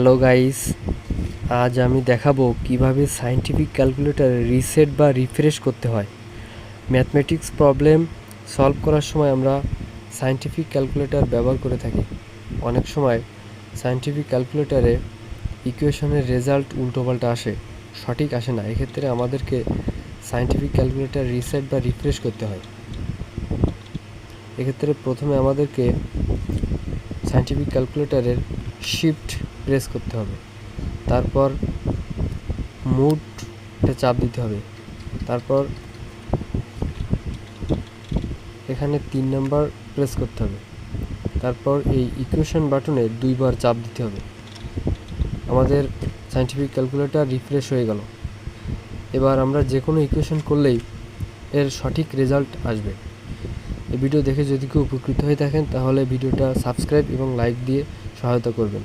Hello guys, আজ আমি দেখাবো কিভাবে সায়েন্টিফিক ক্যালকুলেটর রিসেট বা রিফ্রেশ করতে হয়। ম্যাথমেটিক্স প্রবলেম সলভ করার সময় আমরা সায়েন্টিফিক ক্যালকুলেটর ব্যবহার করে থাকি। অনেক সময় সায়েন্টিফিক ক্যালকুলেটরে ইকুয়েশনের রেজাল্ট উল্টোপাল্টা আসে, সঠিক আসে না। এক্ষেত্রে আমাদেরকে সায়েন্টিফিক ক্যালকুলেটর রিসেট বা রিফ্রেশ করতে হয়। এক্ষেত্রে প্রথমে আমাদেরকে সায়েন্টিফিক ক্যালকুলেটরের শিফট প্রেস করতে হবে, তারপর মুডে চাপ দিতে হবে, তারপর এখানে 3 নাম্বার প্রেস করতে হবে, তারপর এই ইকুয়েশন বাটনে 2বার চাপ দিতে হবে। আমাদের সায়েন্টিফিক ক্যালকুলেটর রিফ্রেশ হয়ে গেল। এবার আমরা যে কোনো ইকুয়েশন করলেই এর সঠিক রেজাল্ট আসবে। এই ভিডিও দেখে যদি কেউ উপকৃত হয়ে থাকেন তাহলে ভিডিওটা সাবস্ক্রাইব এবং লাইক দিয়ে সহায়তা করবেন।